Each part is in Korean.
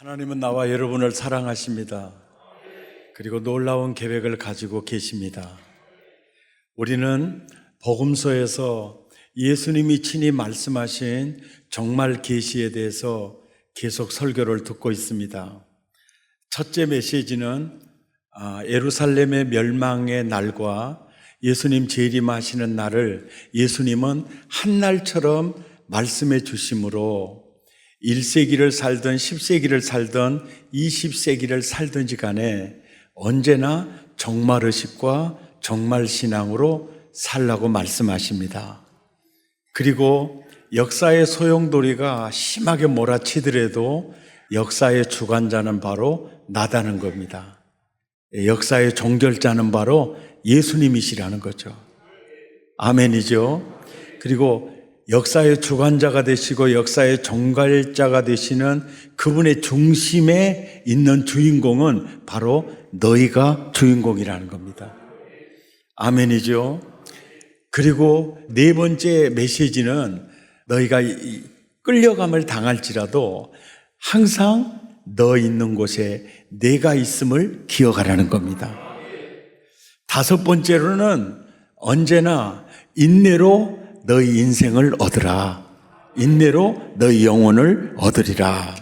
하나님은 나와 여러분을 사랑하십니다. 그리고 놀라운 계획을 가지고 계십니다. 우리는 복음서에서 예수님이 친히 말씀하신 정말 계시에 대해서 계속 설교를 듣고 있습니다. 첫째 메시지는 예루살렘의 멸망의 날과 예수님 재림하시는 날을 예수님은 한 날처럼 말씀해 주심으로 1세기를 살든 10세기를 살든 20세기를 살든지 간에 언제나 정말의식과 정말신앙으로 살라고 말씀하십니다. 그리고 역사의 소용돌이가 심하게 몰아치더라도 역사의 주관자는 바로 나다는 겁니다. 역사의 종결자는 바로 예수님이시라는 거죠. 아멘이죠. 그리고 역사의 주관자가 되시고 역사의 종결자가 되시는 그분의 중심에 있는 주인공은 바로 너희가 주인공이라는 겁니다. 아멘이죠. 그리고 네 번째 메시지는 너희가 끌려감을 당할지라도 항상 너 있는 곳에 내가 있음을 기억하라는 겁니다. 다섯 번째로는 언제나 인내로 너희 인생을 얻으라. 인내로 너희 영혼을 얻으리라.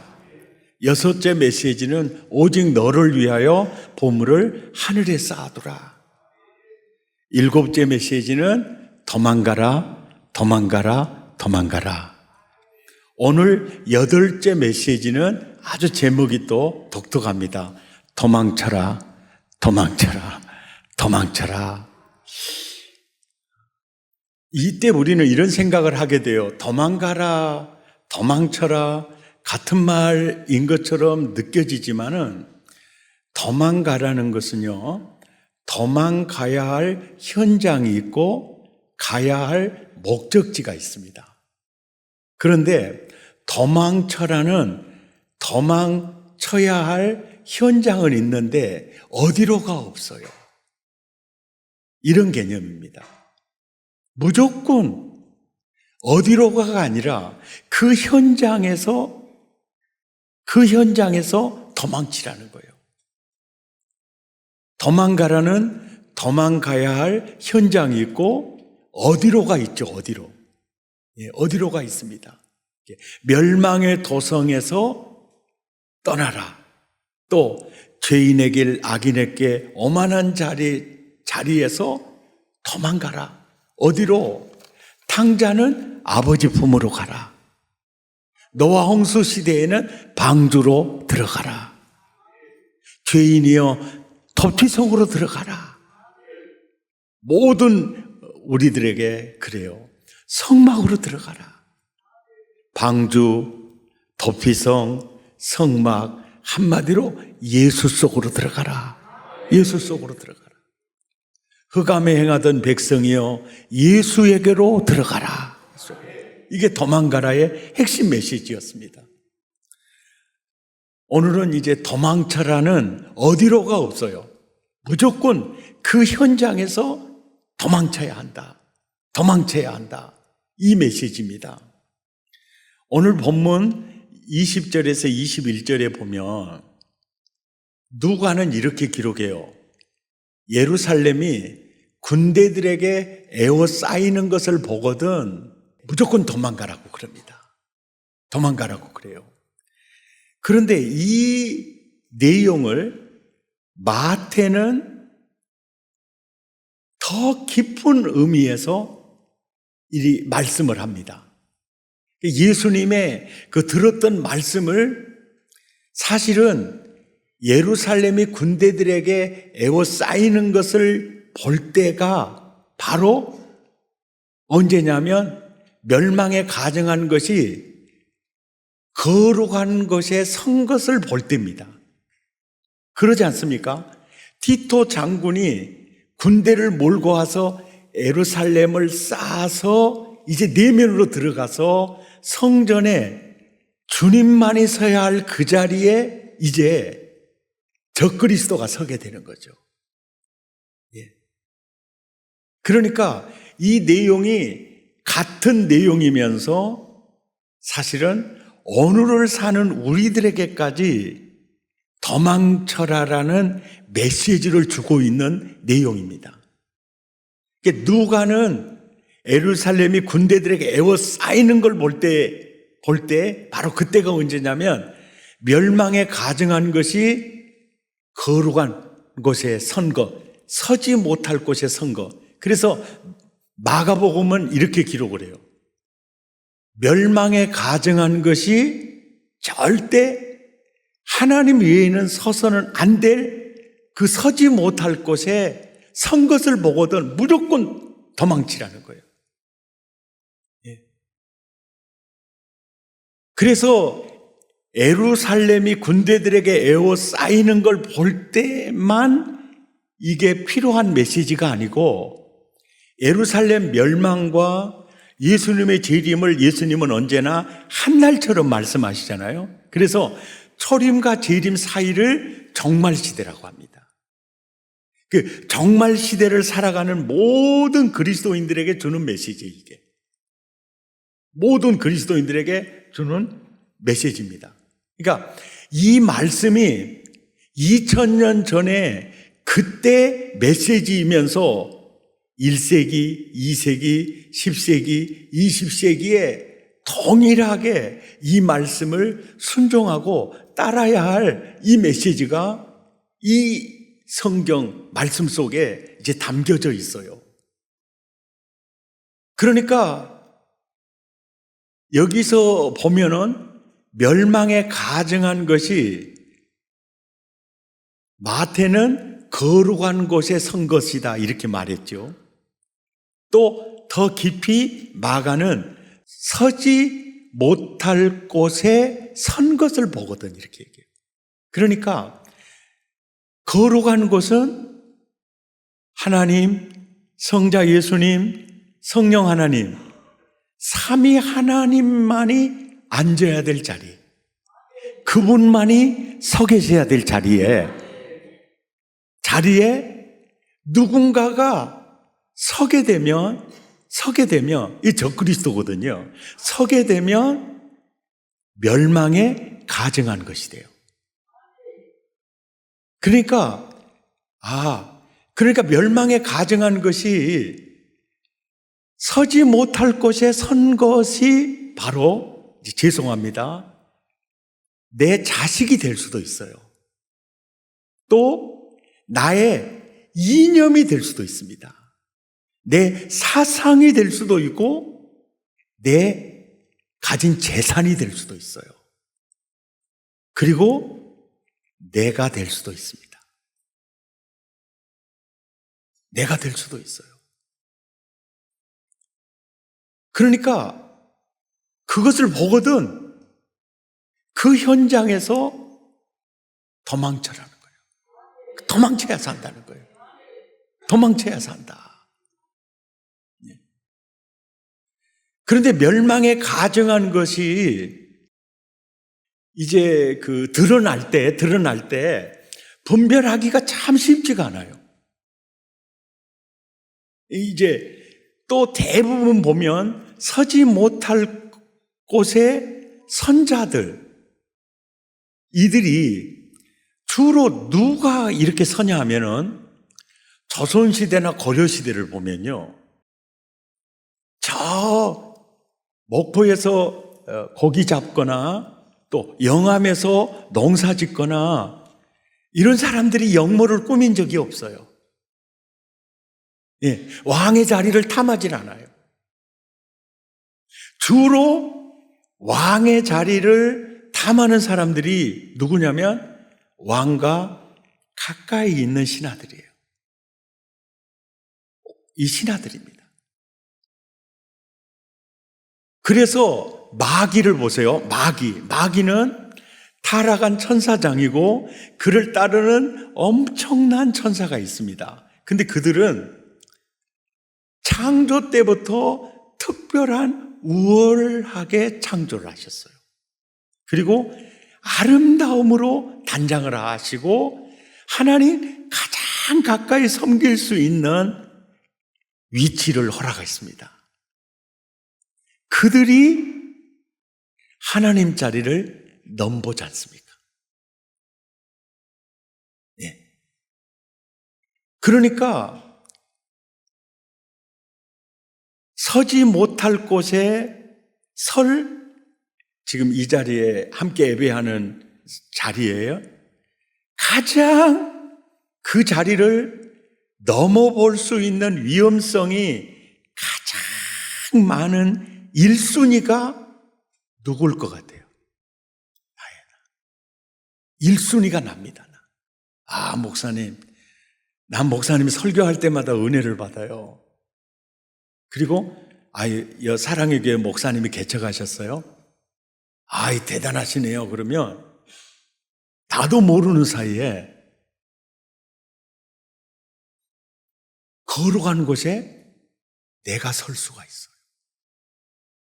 여섯째 메시지는 오직 너를 위하여 보물을 하늘에 쌓아두라. 일곱째 메시지는 도망가라, 도망가라, 도망가라. 오늘 여덟째 메시지는 아주 제목이 또 독특합니다. 도망쳐라, 도망쳐라, 도망쳐라. 이때 우리는 이런 생각을 하게 돼요. 도망가라, 도망쳐라 같은 말인 것처럼 느껴지지만은 도망가라는 것은요, 도망가야 할 현장이 있고 가야 할 목적지가 있습니다. 그런데 도망쳐라는 도망쳐야 할 현장은 있는데 어디로가 없어요. 이런 개념입니다. 무조건 어디로가가 아니라 그 현장에서 도망치라는 거예요. 도망가라는 도망가야 할 현장이 있고 어디로가 있죠. 어디로가 있습니다. 멸망의 도성에서 떠나라. 또 죄인의 길 악인에게 오만한 자리에서 도망가라. 어디로? 탕자는 아버지 품으로 가라. 노아 홍수 시대에는 방주로 들어가라. 죄인이여 도피성으로 들어가라. 모든 우리들에게 그래요. 성막으로 들어가라. 방주, 도피성, 성막, 한마디로 예수 속으로 들어가라. 예수 속으로 들어가라. 흑암에 행하던 백성이여 예수에게로 들어가라. 이게 도망가라의 핵심 메시지였습니다. 오늘은 이제 도망쳐라는 어디로가 없어요. 무조건 그 현장에서 도망쳐야 한다. 도망쳐야 한다. 이 메시지입니다. 오늘 본문 20절에서 21절에 보면 누가는 이렇게 기록해요. 예루살렘이 군대들에게 에워싸이는 것을 보거든 무조건 도망가라고 그럽니다. 도망가라고 그래요. 그런데 이 내용을 마태는 더 깊은 의미에서 이 말씀을 합니다. 예수님의 그 들었던 말씀을 사실은 예루살렘이 군대들에게 에워싸이는 것을 볼 때가 바로 언제냐면 멸망에 가정한 것이 거룩한 것에 선 것을 볼 때입니다. 그러지 않습니까? 티토 장군이 군대를 몰고 와서 예루살렘을 쌓아서 이제 내면으로 들어가서 성전에 주님만이 서야 할 그 자리에 이제 적그리스도가 서게 되는 거죠. 그러니까 이 내용이 같은 내용이면서 사실은 오늘을 사는 우리들에게까지 도망쳐라라는 메시지를 주고 있는 내용입니다. 누가는 예루살렘이 군대들에게 에워싸이는 걸 볼 때 바로 그때가 언제냐면 멸망에 가증한 것이 거룩한 곳에 선 것, 서지 못할 곳에 선 것. 그래서 마가복음은 이렇게 기록을 해요. 멸망에 가증한 것이 절대 하나님 외에는 서서는 안 될 그 서지 못할 곳에 선 것을 보거든 무조건 도망치라는 거예요. 그래서 예루살렘이 군대들에게 에워싸이는 걸 볼 때만 이게 필요한 메시지가 아니고 예루살렘 멸망과 예수님의 재림을 예수님은 언제나 한날처럼 말씀하시잖아요. 그래서 초림과 재림 사이를 정말시대라고 합니다. 그 정말시대를 살아가는 모든 그리스도인들에게 주는 메시지, 이게. 모든 그리스도인들에게 주는 메시지입니다. 그러니까 이 말씀이 2000년 전에 그때 메시지이면서 1세기, 2세기, 10세기, 20세기에 동일하게 이 말씀을 순종하고 따라야 할 이 메시지가 이 성경 말씀 속에 이제 담겨져 있어요. 그러니까 여기서 보면은 멸망에 가증한 것이 마태는 거룩한 곳에 선 것이다 이렇게 말했죠. 또 더 깊이 마가는 서지 못할 곳에 선 것을 보거든 이렇게 얘기해요. 그러니까 거룩한 곳은 하나님, 성자 예수님, 성령 하나님, 삼위 하나님만이 앉아야 될 자리, 그분만이 서 계셔야 될 자리에 누군가가 서게 되면 이 적그리스도거든요. 서게 되면 멸망에 가증한 것이 돼요. 그러니까 멸망에 가증한 것이 서지 못할 곳에 선 것이 바로, 죄송합니다, 내 자식이 될 수도 있어요. 또 나의 이념이 될 수도 있습니다. 내 사상이 될 수도 있고 내 가진 재산이 될 수도 있어요. 그리고 내가 될 수도 있습니다. 내가 될 수도 있어요. 그러니까 그것을 보거든 그 현장에서 도망쳐라는 거예요. 도망쳐야 산다는 거예요. 도망쳐야 산다. 그런데 멸망에 가증한 것이 이제 드러날 때 분별하기가 참 쉽지가 않아요. 이제 또 대부분 보면 서지 못할 곳에 선자들, 이들이 주로 누가 이렇게 서냐 하면은 조선시대나 고려시대를 보면요, 저 목포에서 고기 잡거나 또 영암에서 농사 짓거나 이런 사람들이 역모를 꾸민 적이 없어요. 왕의 자리를 탐하질 않아요. 주로 왕의 자리를 탐하는 사람들이 누구냐면 왕과 가까이 있는 신하들이에요. 이 신하들입니다. 그래서 마귀를 보세요. 마귀는 타락한 천사장이고 그를 따르는 엄청난 천사가 있습니다. 근데 그들은 창조 때부터 특별한 우월하게 창조를 하셨어요. 그리고 아름다움으로 단장을 하시고 하나님 가장 가까이 섬길 수 있는 위치를 허락했습니다. 그들이 하나님 자리를 넘보지 않습니까? 예. 그러니까 서지 못할 곳에 지금 이 자리에 함께 예배하는 자리예요. 가장 그 자리를 넘어볼 수 있는 위험성이 가장 많은 1순위가 누굴 것 같아요? 나예요. 1순위가 납니다. 목사님, 난 목사님이 설교할 때마다 은혜를 받아요. 그리고 사랑의 교회 목사님이 개척하셨어요. 대단하시네요. 그러면 나도 모르는 사이에 거룩한 곳에 내가 설 수가 있어요.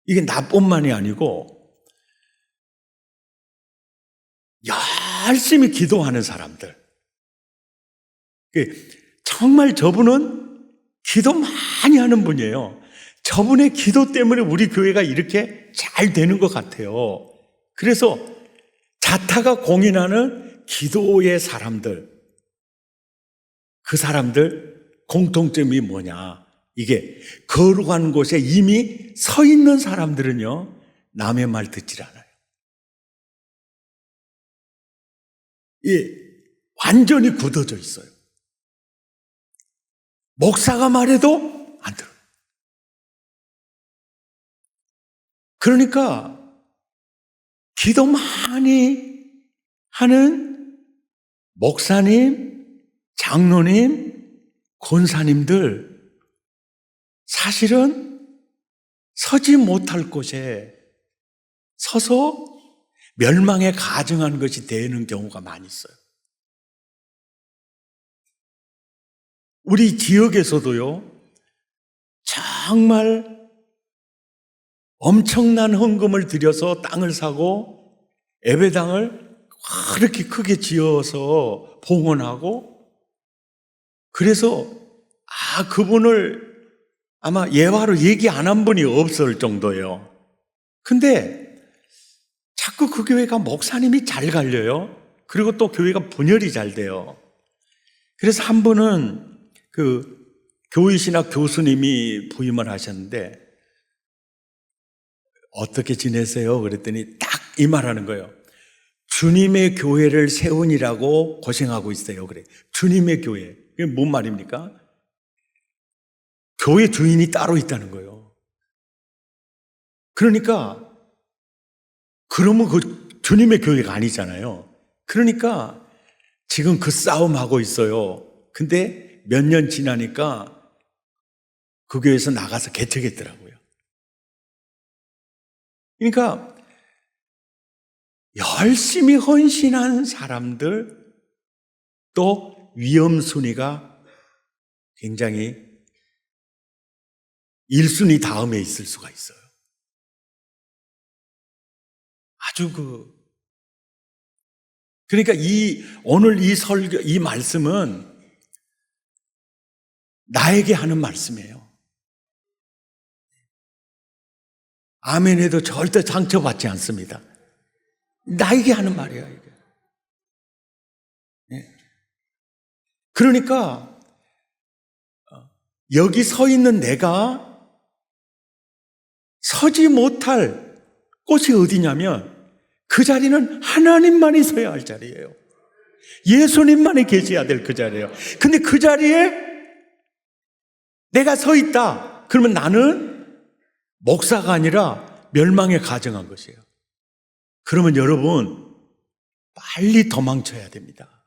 이게 나뿐만이 아니고 열심히 기도하는 사람들. 정말 저분은 기도 많이 하는 분이에요. 저분의 기도 때문에 우리 교회가 이렇게 잘 되는 것 같아요. 그래서 자타가 공인하는 기도의 사람들, 그 사람들 공통점이 뭐냐? 이게 거룩한 곳에 이미 서 있는 사람들은요, 남의 말 듣질 않아요. 완전히 굳어져 있어요. 목사가 말해도 안 들어요. 그러니까 기도 많이 하는 목사님, 장로님, 권사님들 사실은 서지 못할 곳에 서서 멸망에 가증한 것이 되는 경우가 많이 있어요. 우리 지역에서도요, 정말 엄청난 헌금을 들여서 땅을 사고 예배당을 그렇게 크게 지어서 봉헌하고, 그래서 그분을 아마 예화로 얘기 안 한 분이 없을 정도예요. 근데 자꾸 그 교회가 목사님이 잘 갈려요. 그리고 또 교회가 분열이 잘 돼요. 그래서 한 분은 그 교의신학 교수님이 부임을 하셨는데, 어떻게 지내세요? 그랬더니 딱 이 말하는 거예요. 주님의 교회를 세우니라고 고생하고 있어요. 그래. 주님의 교회. 이게 뭔 말입니까? 교회 주인이 따로 있다는 거예요. 그러니까 그러면 그 주님의 교회가 아니잖아요. 그러니까 지금 그 싸움하고 있어요. 근데 몇 년 지나니까 그 교회에서 나가서 개척했더라고요. 그러니까 열심히 헌신한 사람들, 또 위험 순위가 굉장히 1순위 다음에 있을 수가 있어요. 그러니까 오늘 이 설교, 이 말씀은 나에게 하는 말씀이에요. 아멘 해도 절대 상처받지 않습니다. 나에게 하는 말이에요, 이게. 그러니까 여기 서 있는 내가 서지 못할 곳이 어디냐면 그 자리는 하나님만이 서야 할 자리예요. 예수님만이 계셔야 될 그 자리예요. 근데 그 자리에 내가 서 있다. 그러면 나는 목사가 아니라 멸망에 가증한 것이에요. 그러면 여러분 빨리 도망쳐야 됩니다.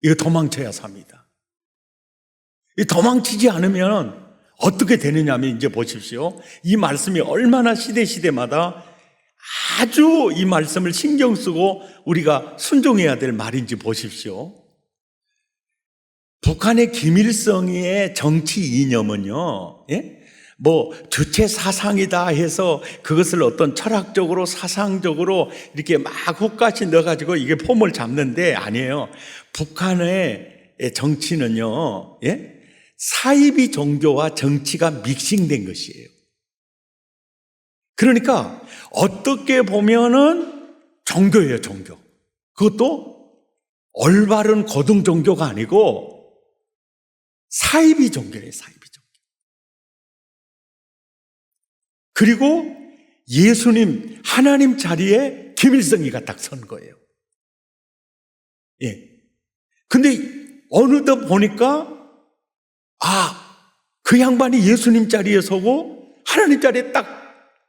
이거 도망쳐야 삽니다. 도망치지 않으면 어떻게 되느냐 하면 이제 보십시오. 이 말씀이 얼마나 시대마다 아주 이 말씀을 신경 쓰고 우리가 순종해야 될 말인지 보십시오. 북한의 김일성의 정치 이념은요, 주체 사상이다 해서 그것을 어떤 철학적으로 사상적으로 이렇게 막 훅같이 넣어가지고 이게 폼을 잡는데 아니에요. 북한의 정치는요, 사이비 종교와 정치가 믹싱된 것이에요. 그러니까 어떻게 보면은 종교예요, 종교. 그것도 올바른 거듭 종교가 아니고 사이비 종교예요, 사이비 종교. 그리고 예수님, 하나님 자리에 김일성이가 딱 선 거예요. 예. 근데 어느덧 보니까 그 양반이 예수님 자리에 서고 하나님 자리에 딱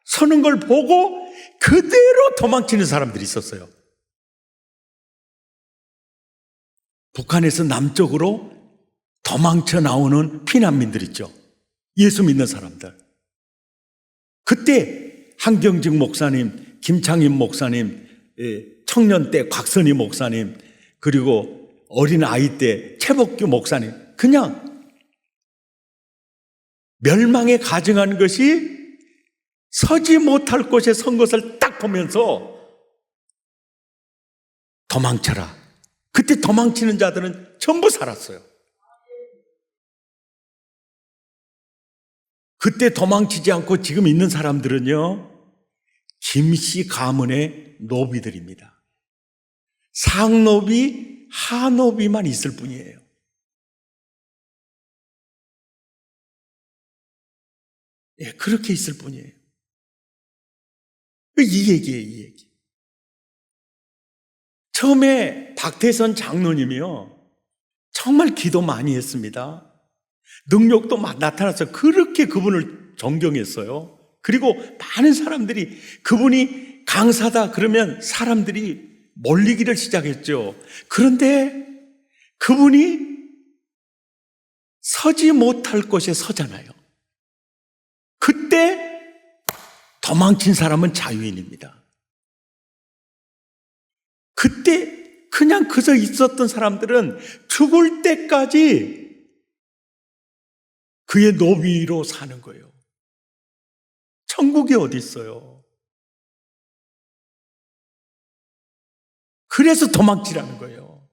서는 걸 보고 그대로 도망치는 사람들이 있었어요. 북한에서 남쪽으로 도망쳐 나오는 피난민들 있죠. 예수 믿는 사람들. 그때 한경직 목사님, 김창인 목사님, 청년 때 곽선희 목사님, 그리고 어린 아이 때 최복규 목사님, 그냥 멸망에 가증한 것이 서지 못할 곳에 선 것을 딱 보면서 도망쳐라. 그때 도망치는 자들은 전부 살았어요. 그때 도망치지 않고 지금 있는 사람들은요, 김씨 가문의 노비들입니다. 상노비, 하노비만 있을 뿐이에요. 예, 그렇게 있을 뿐이에요. 이 얘기예요, 이 얘기. 처음에 박태선 장로님이요, 정말 기도 많이 했습니다. 능력도 나타나서 그렇게 그분을 존경했어요. 그리고 많은 사람들이 그분이 강사다 그러면 사람들이 몰리기를 시작했죠. 그런데 그분이 서지 못할 곳에 서잖아요. 그때 도망친 사람은 자유인입니다. 그때 그냥 그저 있었던 사람들은 죽을 때까지 그의 노비로 사는 거예요. 천국이 어디 있어요? 그래서 도망치라는 거예요.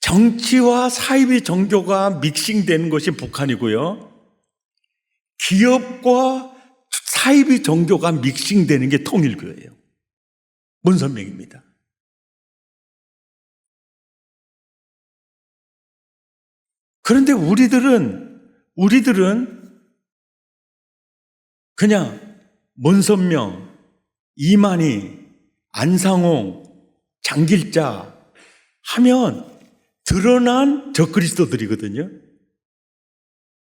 정치와 사이비 종교가 믹싱되는 것이 북한이고요. 기업과 사이비 종교가 믹싱되는 게 통일교예요. 문선명입니다. 그런데 우리들은 그냥 문선명, 이만희, 안상홍, 장길자 하면 드러난 적그리스도들이거든요.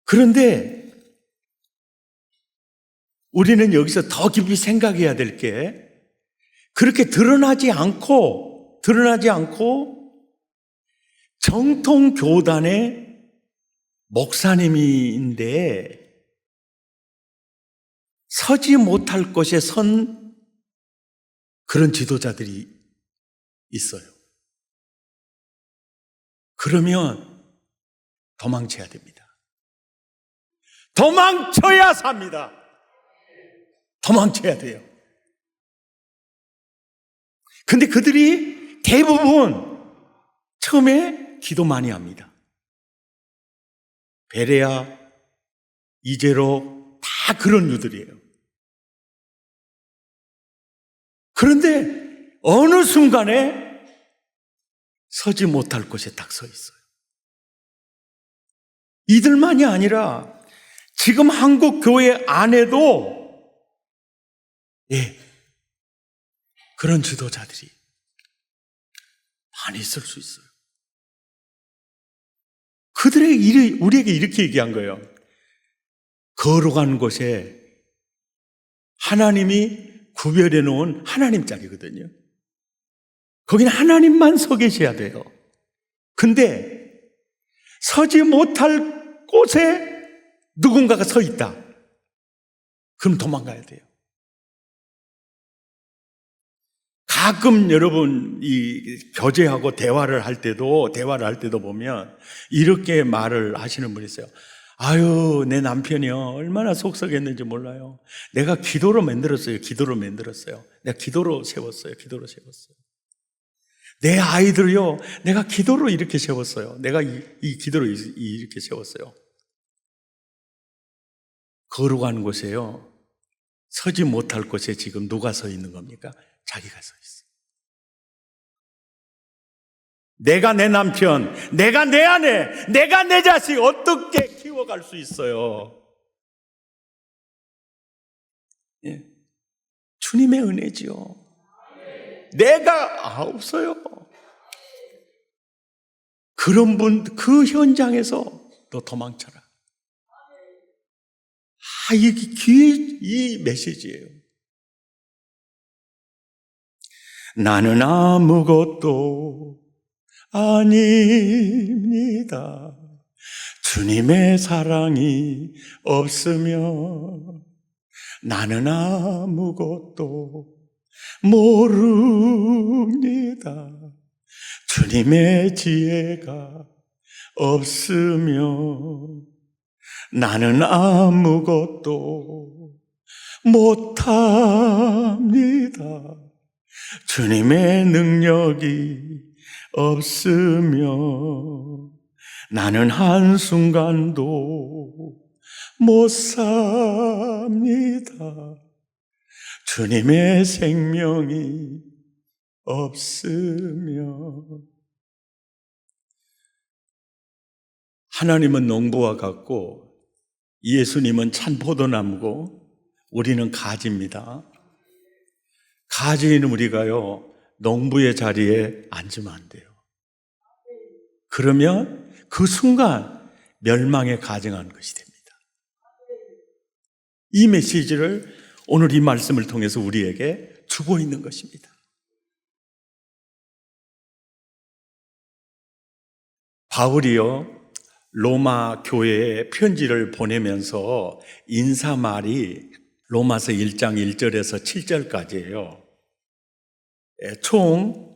그런데 우리는 여기서 더 깊이 생각해야 될 게, 그렇게 드러나지 않고 정통 교단의 목사님인데 서지 못할 곳에 선 그런 지도자들이 있어요. 그러면 도망쳐야 됩니다. 도망쳐야 삽니다. 도망쳐야 돼요. 근데 그들이 대부분 처음에 기도 많이 합니다. 베레아, 이재로 다 그런 유들이에요. 그런데 어느 순간에 서지 못할 곳에 딱 서 있어요. 이들만이 아니라 지금 한국 교회 안에도 그런 지도자들이 많이 있을 수 있어요. 그들의 일이 우리에게 이렇게 얘기한 거예요. 거룩한 곳에 하나님이 구별해 놓은 하나님 자리거든요. 거기는 하나님만 서 계셔야 돼요. 근데 서지 못할 곳에 누군가가 서 있다. 그럼 도망가야 돼요. 가끔 여러분 이 교제하고 대화를 할 때도 보면 이렇게 말을 하시는 분이 있어요. 아유, 내 남편이요, 얼마나 속썩했는지 몰라요. 내가 기도로 만들었어요. 내가 기도로 세웠어요. 내 아이들요, 내가 기도로 이렇게 세웠어요. 내가 이 기도로 이렇게 세웠어요. 거룩한 곳에요. 서지 못할 곳에 지금 누가 서 있는 겁니까? 자기가 서 있어. 내가 내 남편, 내가 내 아내, 내가 내 자식 어떻게 키워갈 수 있어요? 예. 주님의 은혜지요. 내가 없어요. 그런 분, 그 현장에서 너 도망쳐라. 이 메시지예요. 나는 아무것도 아닙니다. 주님의 사랑이 없으면 나는 아무것도 모릅니다. 주님의 지혜가 없으면 나는 아무것도 못합니다. 주님의 능력이 없으면 나는 한순간도 못 삽니다. 주님의 생명이 없으면. 하나님은 농부와 같고 예수님은 찬 포도나무고 우리는 가지입니다. 가지인 우리가요, 농부의 자리에 앉으면 안 돼요. 그러면 그 순간 멸망에 가증한 것이 됩니다. 이 메시지를 오늘 이 말씀을 통해서 우리에게 주고 있는 것입니다. 바울이요, 로마 교회에 편지를 보내면서 인사말이 로마서 1장 1절에서 7절까지예요. 총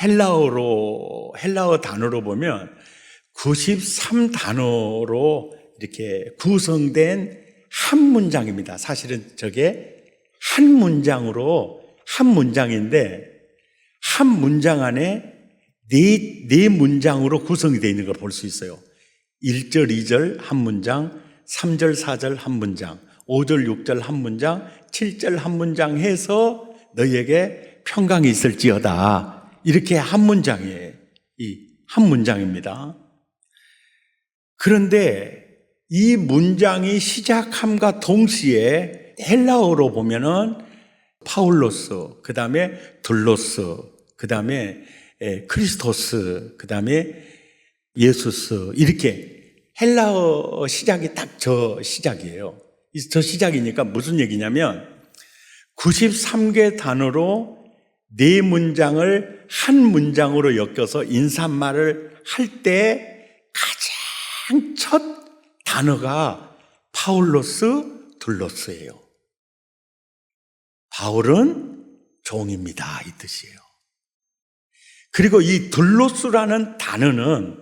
헬라어 단어로 보면 93단어로 이렇게 구성된 한 문장입니다. 사실은 저게 한 문장인데 한 문장 안에 네 문장으로 구성이 되어 있는 걸 볼 수 있어요. 1절, 2절 한 문장, 3절, 4절 한 문장, 5절, 6절 한 문장, 7절 한 문장 해서 너희에게 평강이 있을지어다. 이렇게 한 문장이에요. 이 한 문장입니다. 그런데 이 문장이 시작함과 동시에 헬라어로 보면은 파울로스, 그 다음에 둘로스, 그 다음에 크리스토스, 그 다음에 예수스, 이렇게 헬라어 시작이 딱 저 시작이에요. 저 시작이니까 무슨 얘기냐면 93개 단어로 네 문장을 한 문장으로 엮여서 인사말을 할 때 가장 첫 단어가 파울로스, 둘로스예요. 바울은 종입니다, 이 뜻이에요. 그리고 이 둘로스라는 단어는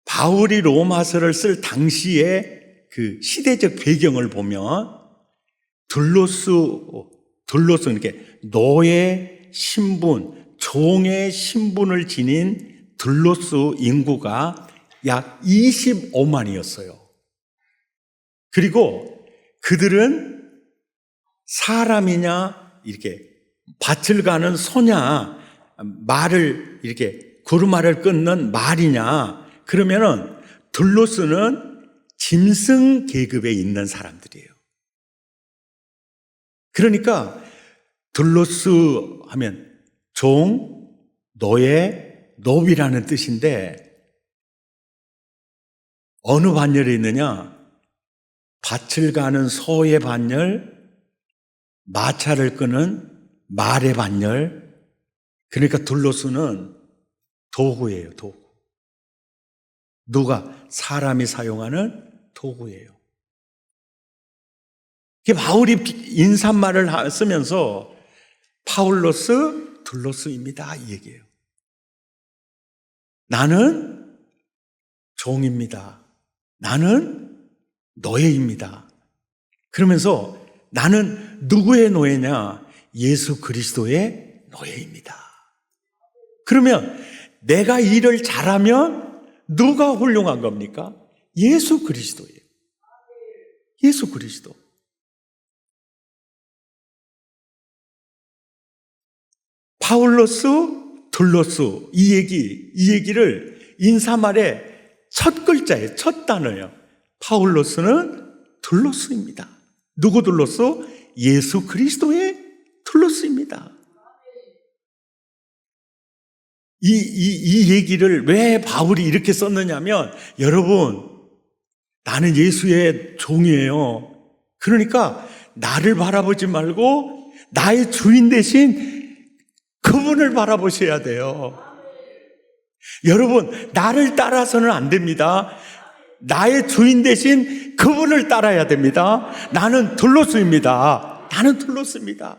바울이 로마서를 쓸 당시에 그 시대적 배경을 보면 둘로스 이렇게 노예 신분, 종의 신분을 지닌 둘로스 인구가 약 25만이었어요. 그리고 그들은 사람이냐, 이렇게 밭을 가는 소냐, 말을 이렇게 구루마를 끊는 말이냐, 그러면은 둘로스는 짐승 계급에 있는 사람들이에요. 그러니까 둘로스 하면 종, 노예, 노비라는 뜻인데 어느 반열에 있느냐? 밭을 가는 소의 반열, 마차를 끄는 말의 반열. 그러니까 둘로스는 도구예요, 도구. 누가? 사람이 사용하는 도구예요. 바울이 인사말을 쓰면서 파울로스, 둘로스입니다, 이 얘기예요. 나는 종입니다. 나는 노예입니다. 그러면서 나는 누구의 노예냐? 예수 그리스도의 노예입니다. 그러면 내가 일을 잘하면 누가 훌륭한 겁니까? 예수 그리스도예요. 예수 그리스도. 파울로스, 둘로스 이 얘기를 인사말의 첫 글자예요. 첫 단어예요. 파울로스는 둘로스입니다. 누구 둘로스? 예수 그리스도의 둘로스입니다. 이 얘기를 왜 바울이 이렇게 썼느냐면, 여러분, 나는 예수의 종이에요. 그러니까 나를 바라보지 말고 나의 주인 대신 그분을 바라보셔야 돼요. 여러분, 나를 따라서는 안 됩니다. 나의 주인 대신 그분을 따라야 됩니다. 나는 둘로스입니다. 나는 둘로스입니다.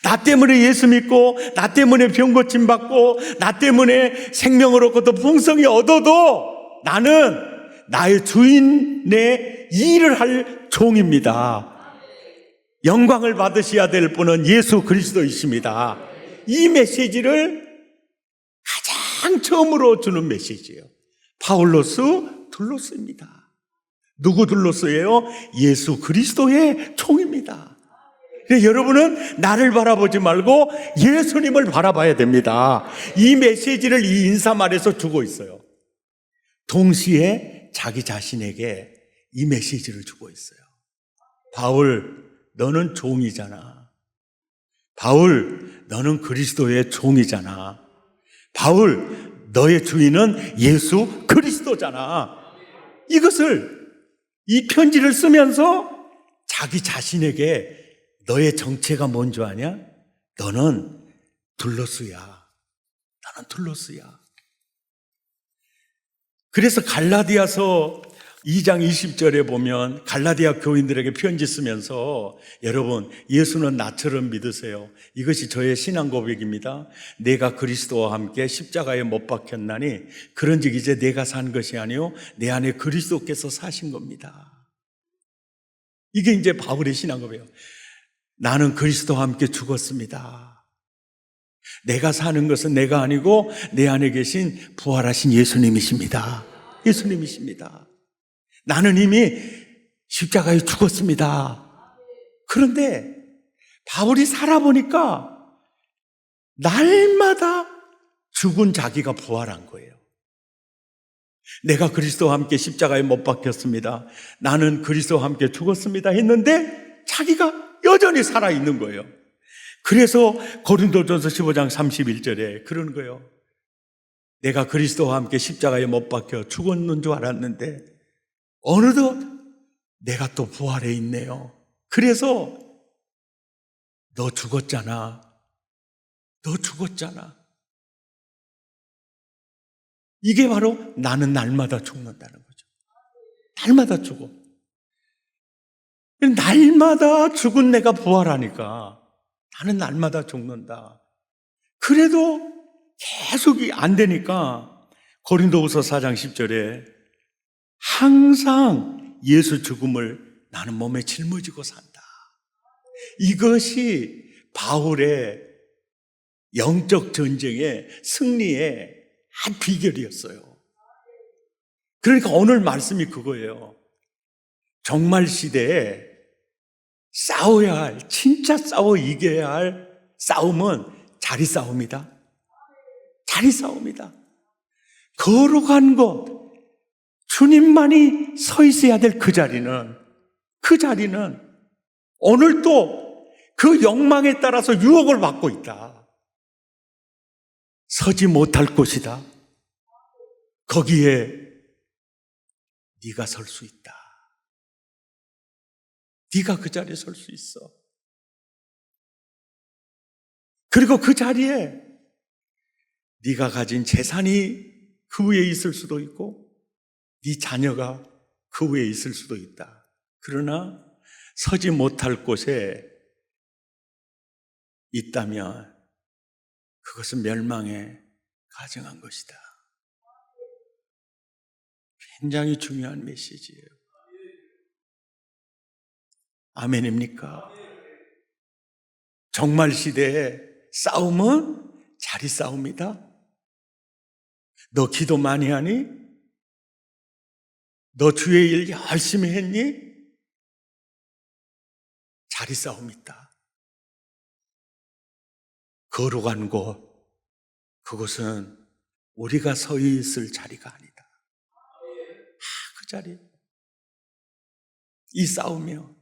나 때문에 예수 믿고, 나 때문에 병 고침 받고, 나 때문에 생명을 얻고 또 풍성히 얻어도 나는 나의 주인의 일을 할 종입니다. 영광을 받으셔야 될 분은 예수 그리스도이십니다. 이 메시지를 가장 처음으로 주는 메시지예요. 파울로스, 둘로스입니다. 누구 둘로스예요? 예수 그리스도의 종입니다. 여러분은 나를 바라보지 말고 예수님을 바라봐야 됩니다. 이 메시지를 이 인사말에서 주고 있어요. 동시에 자기 자신에게 이 메시지를 주고 있어요. 바울, 너는 종이잖아. 바울, 너는 그리스도의 종이잖아. 바울, 너의 주인은 예수 그리스도잖아. 이것을, 이 편지를 쓰면서 자기 자신에게 너의 정체가 뭔 줄 아냐? 너는 둘로스야. 너는 둘로스야. 그래서 갈라디아서 2장 20절에 보면 갈라디아 교인들에게 편지 쓰면서, 여러분, 예수는 나처럼 믿으세요. 이것이 저의 신앙 고백입니다. 내가 그리스도와 함께 십자가에 못 박혔나니 그런즉 이제 내가 산 것이 아니요 내 안에 그리스도께서 사신 겁니다. 이게 이제 바울의 신앙 고백이에요. 나는 그리스도와 함께 죽었습니다. 내가 사는 것은 내가 아니고 내 안에 계신 부활하신 예수님이십니다. 예수님이십니다. 나는 이미 십자가에 죽었습니다. 그런데 바울이 살아보니까 날마다 죽은 자기가 부활한 거예요. 내가 그리스도와 함께 십자가에 못 박혔습니다. 나는 그리스도와 함께 죽었습니다 했는데 자기가 여전히 살아있는 거예요. 그래서 고린도전서 15장 31절에 그러는 거예요. 내가 그리스도와 함께 십자가에 못 박혀 죽었는 줄 알았는데 어느덧 내가 또 부활해 있네요. 그래서 너 죽었잖아. 너 죽었잖아. 이게 바로 나는 날마다 죽는다는 거죠. 날마다 죽어. 날마다 죽은 내가 부활하니까 나는 날마다 죽는다. 그래도 계속 안 되니까 고린도후서 4장 10절에 항상 예수 죽음을 나는 몸에 짊어지고 산다. 이것이 바울의 영적 전쟁의 승리의 한 비결이었어요. 그러니까 오늘 말씀이 그거예요. 종말 시대에 싸워야 할, 진짜 싸워 이겨야 할 싸움은 자리 싸움이다. 자리 싸움이다. 거룩한 곳, 주님만이 서 있어야 될 그 자리는 오늘 또 그 욕망에 따라서 유혹을 받고 있다. 서지 못할 곳이다. 거기에 네가 설 수 있다. 네가 그 자리에 설 수 있어. 그리고 그 자리에 네가 가진 재산이 그 위에 있을 수도 있고 네 자녀가 그 위에 있을 수도 있다. 그러나 서지 못할 곳에 있다면 그것은 멸망에 가증한 것이다. 굉장히 중요한 메시지예요. 아멘입니까? 종말 시대의 싸움은 자리 싸움이다. 너 기도 많이 하니? 너 주의 일 열심히 했니? 자리 싸움 있다. 거룩한 곳, 그곳은 우리가 서 있을 자리가 아니다. 그 자리, 이 싸움이요.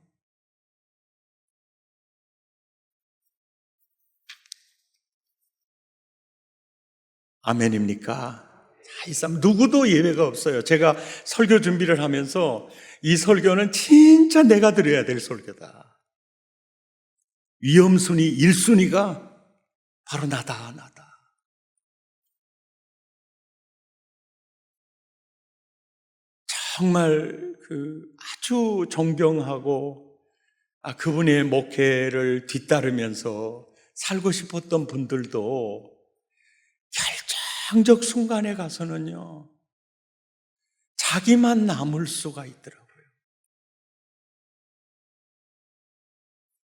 아멘입니까? 이 싸움 누구도 예외가 없어요. 제가 설교 준비를 하면서 이 설교는 진짜 내가 드려야 될 설교다. 위험순위 1순위가 바로 나다. 정말 아주 존경하고 그분의 목회를 뒤따르면서 살고 싶었던 분들도 결정적 순간에 가서는요, 자기만 남을 수가 있더라고요.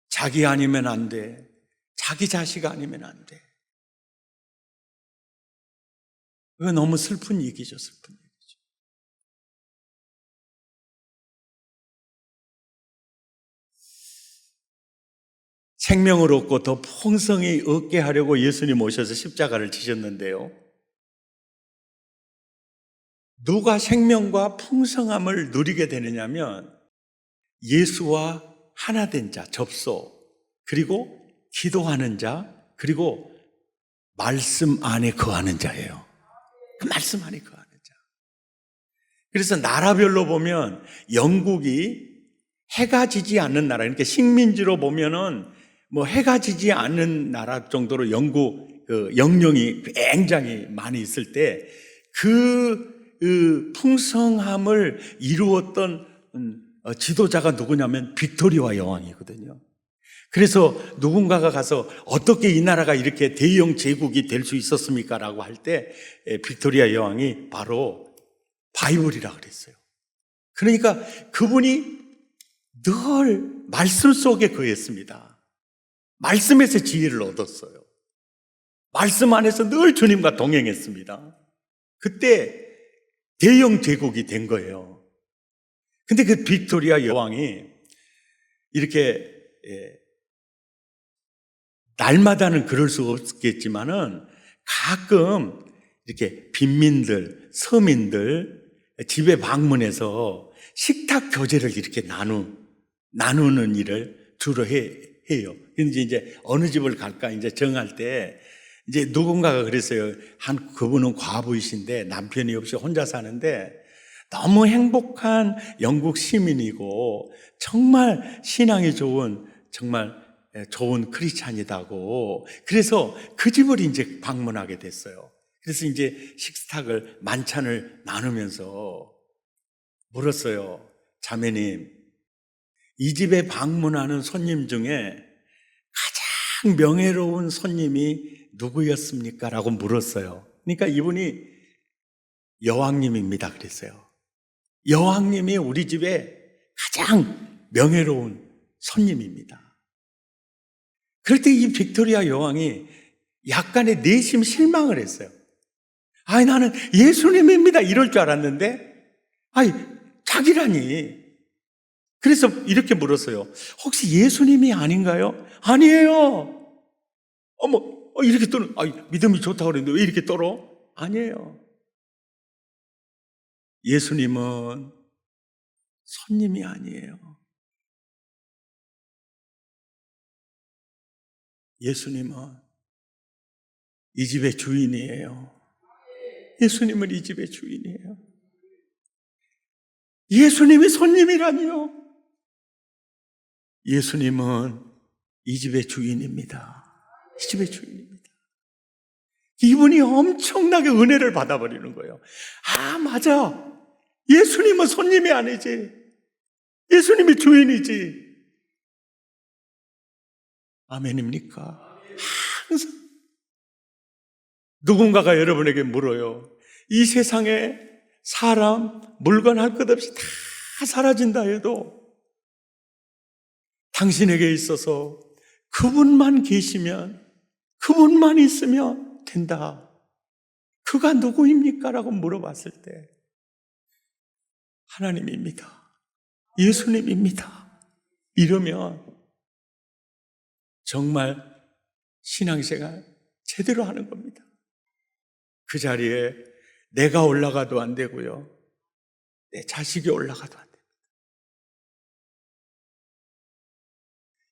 자기 아니면 안 돼. 자기 자식 아니면 안 돼. 그거 너무 슬픈 얘기죠, 슬픈 얘기죠. 생명을 얻고 더 풍성히 얻게 하려고 예수님 오셔서 십자가를 지셨는데요. 누가 생명과 풍성함을 누리게 되느냐면 예수와 하나 된 자, 접소, 그리고 기도하는 자, 그리고 말씀 안에 거하는 자예요. 그 말씀 안에 거하는 자. 그래서 나라별로 보면 영국이 해가 지지 않는 나라, 그러니까 식민지로 보면은 뭐 해가 지지 않는 나라 정도로 영국 영령이 굉장히 많이 있을 때 그 풍성함을 이루었던 지도자가 누구냐면 빅토리아 여왕이거든요. 그래서 누군가가 가서 어떻게 이 나라가 이렇게 대영 제국이 될 수 있었습니까? 라고 할 때 빅토리아 여왕이 바로 바이블이라 그랬어요. 그러니까 그분이 늘 말씀 속에 거했습니다. 말씀에서 지혜를 얻었어요. 말씀 안에서 늘 주님과 동행했습니다. 그때 대영 제국이 된 거예요. 근데 그 빅토리아 여왕이 이렇게 날마다는 그럴 수 없겠지만은 가끔 이렇게 빈민들, 서민들 집에 방문해서 식탁 교제를 이렇게 나누는 일을 주로 해요. 근데 이제 어느 집을 갈까 이제 정할 때 이제 누군가가 그랬어요. 그분은 과부이신데 남편이 없이 혼자 사는데 너무 행복한 영국 시민이고 정말 신앙이 좋은 정말 좋은 크리스찬이다고. 그래서 그 집을 이제 방문하게 됐어요. 그래서 이제 식탁을 만찬을 나누면서 물었어요. 자매님, 이 집에 방문하는 손님 중에 가장 명예로운 손님이 누구였습니까? 라고 물었어요. 그러니까 이분이 여왕님입니다. 그랬어요. 여왕님이 우리 집에 가장 명예로운 손님입니다. 그럴 때 이 빅토리아 여왕이 약간의 내심 실망을 했어요. 나는 예수님입니다. 이럴 줄 알았는데, 자기라니. 그래서 이렇게 물었어요. 혹시 예수님이 아닌가요? 아니에요. 이렇게 떠는, 믿음이 좋다고 그랬는데 왜 이렇게 떨어? 아니에요. 예수님은 손님이 아니에요. 예수님은 이 집의 주인이에요. 예수님은 이 집의 주인이에요. 예수님이 손님이라니요. 예수님은 이 집의 주인입니다. 이 집의 주인입니다. 이분이 엄청나게 은혜를 받아버리는 거예요. 맞아. 예수님은 손님이 아니지. 예수님이 주인이지. 아멘입니까? 항상 누군가가 여러분에게 물어요. 이 세상에 사람, 물건 할 것 없이 다 사라진다 해도 당신에게 있어서 그분만 계시면, 그분만 있으면 된다. 그가 누구입니까? 라고 물어봤을 때 하나님입니다. 예수님입니다. 이러면 정말 신앙생활 제대로 하는 겁니다. 그 자리에 내가 올라가도 안 되고요, 내 자식이 올라가도 안 됩니다.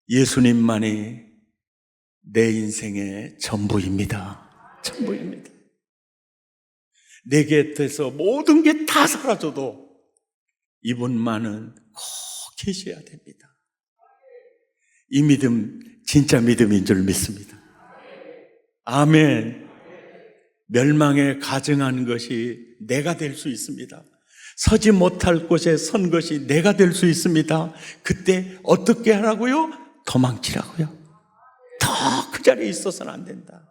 예수님만이 내 인생의 전부입니다. 전부입니다. 내 곁에서 모든 게 다 사라져도 이분만은 꼭 계셔야 됩니다. 이 믿음 진짜 믿음인 줄 믿습니다. 아멘. 멸망에 가증한 것이 내가 될 수 있습니다. 서지 못할 곳에 선 것이 내가 될 수 있습니다. 그때 어떻게 하라고요? 도망치라고요. 더 그 자리에 있어서는 안 된다.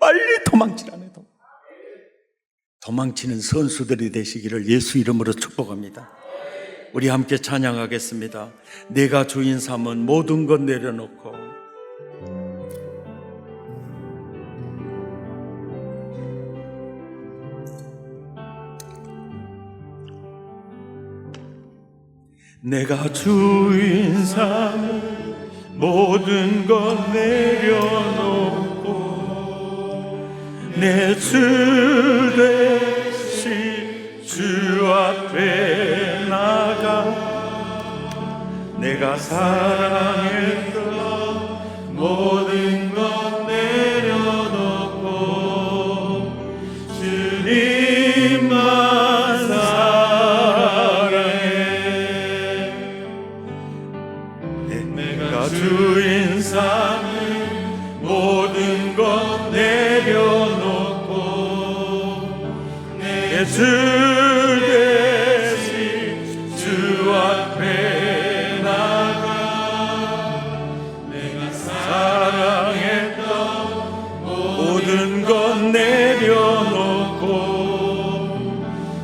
빨리 도망치라네. 도망치는 선수들이 되시기를 예수 이름으로 축복합니다. 우리 함께 찬양하겠습니다. 내가 주인 삼은 모든 것 내려놓고 내가 주인 삼은 모든 것 내려놓고 내 주 되신 주 앞에 나가 내가 사랑했던 모든 것 내려놓고 주님만 사랑해. 내가 주인 삼은 모든 것 내려놓고 내 주 대신 주 앞에 나가 내가 사랑했던 모든 것 내려놓고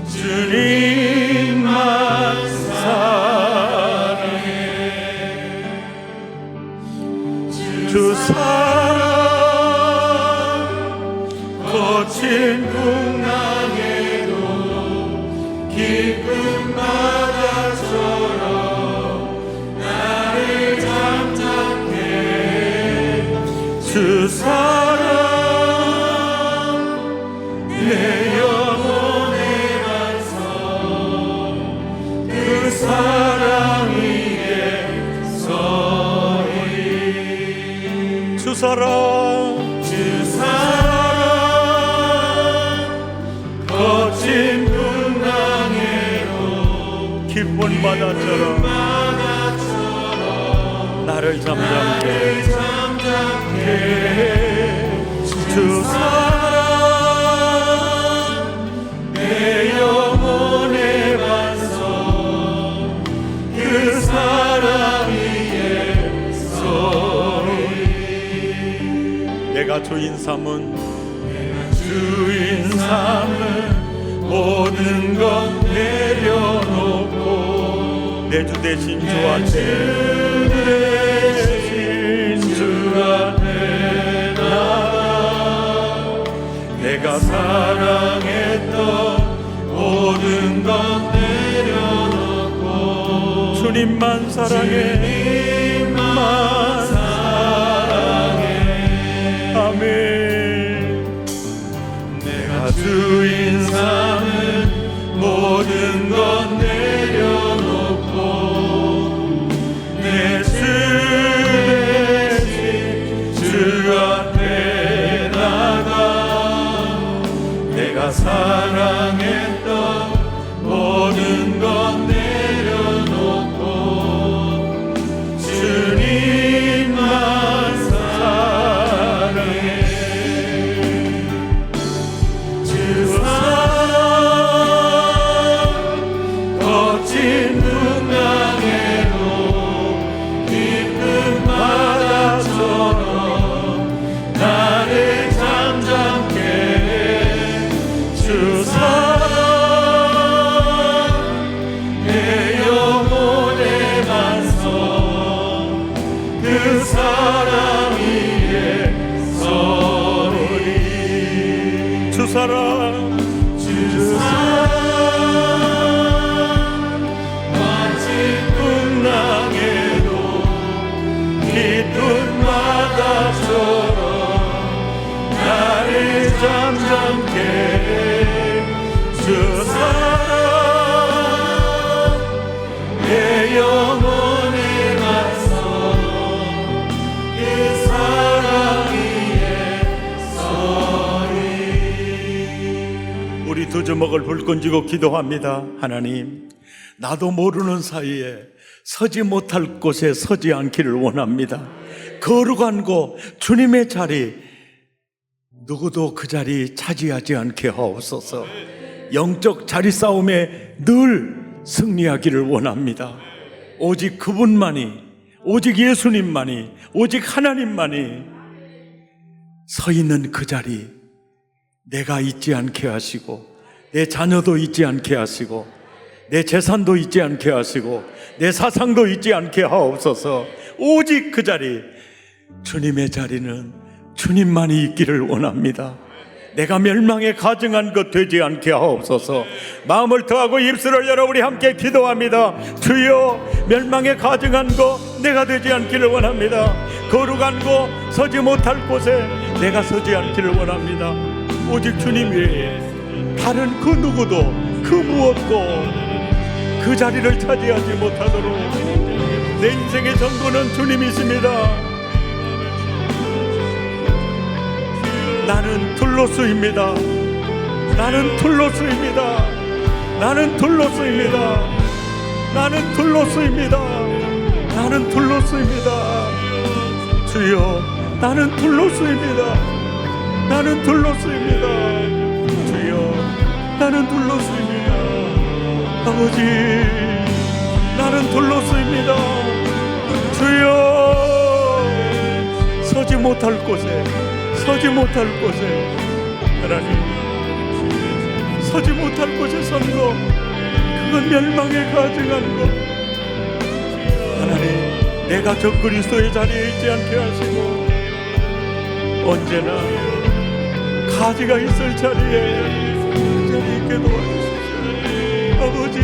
주님만 사랑해. 주 사랑 거친 풍랑에도 깊은 바다처럼 나를 잠잠해. 주 사랑 내 영혼의 반성 그 사랑 위에 서리. 주 사랑 주 사랑 거친 풍랑에도 깊은 바다처럼 나를 잠잠케. 주 사랑 내 영혼의 반성 그 사랑 위에 서리. 내가 주인 삼은 모든 것 내려놓고 내 주 대신 주 앞에 나가 내가 사랑했던 모든 것 내려놓고 주님만 사랑해. 주님만 사랑해. 아멘. 내가 주인 삼은 모든 것 내려놓고 내 주 대신 주 앞에 나가 내가 사랑했던 모든 것 내려놓고 주님만 사랑해. 주 사랑 거친 풍랑에도 깊은 바다처럼 나를 잠잠케 해. 주 사랑 내 영혼의 반성 그 사랑 위에 서리. 주 사랑 주 사랑 거친 풍랑에도 깊은 바 잠잠케 주 사랑 내 영혼에 가서 그 사랑 위에 서리. 우리 두 주먹을 불끈 쥐고 기도합니다. 하나님, 나도 모르는 사이에 서지 못할 곳에 서지 않기를 원합니다. 거룩한 곳 주님의 자리, 누구도 그 자리 차지하지 않게 하옵소서. 영적 자리 싸움에 늘 승리하기를 원합니다. 오직 그분만이, 오직 예수님만이, 오직 하나님만이 서 있는 그 자리, 내가 잊지 않게 하시고, 내 자녀도 잊지 않게 하시고, 내 재산도 잊지 않게 하시고, 내 사상도 잊지 않게 하옵소서. 오직 그 자리, 주님의 자리는 주님만이 있기를 원합니다. 내가 멸망에 가증한 것 되지 않게 하옵소서. 마음을 더하고 입술을 열어 우리 함께 기도합니다. 주여, 멸망에 가증한 것 내가 되지 않기를 원합니다. 거룩한 곳, 서지 못할 곳에 내가 서지 않기를 원합니다. 오직 주님 외에 다른 그 누구도 그 무엇도 그 자리를 차지하지 못하도록 내 인생의 전부는 주님이십니다. 나는 둘로스입니다. 나는 둘로스입니다. 나는 둘로스입니다. 나는 둘로스입니다. 나는 둘로스입니다. 주여, 나는 둘로스입니다. 나는 둘로스입니다. 주여, 나는 둘로스입니다. 아버지, 나는 둘로스입니다. 주여, 서지 못할 곳에, 서지 못할 곳에, 하나님, 서지 못할 곳에 선 것, 그건 멸망에 가증한 것. 하나님, 내가 저 그리스도의 자리에 있지 않게 하시고 언제나 가지가 있을 자리에 그 자리에 있게 도와주십시오. 아버지,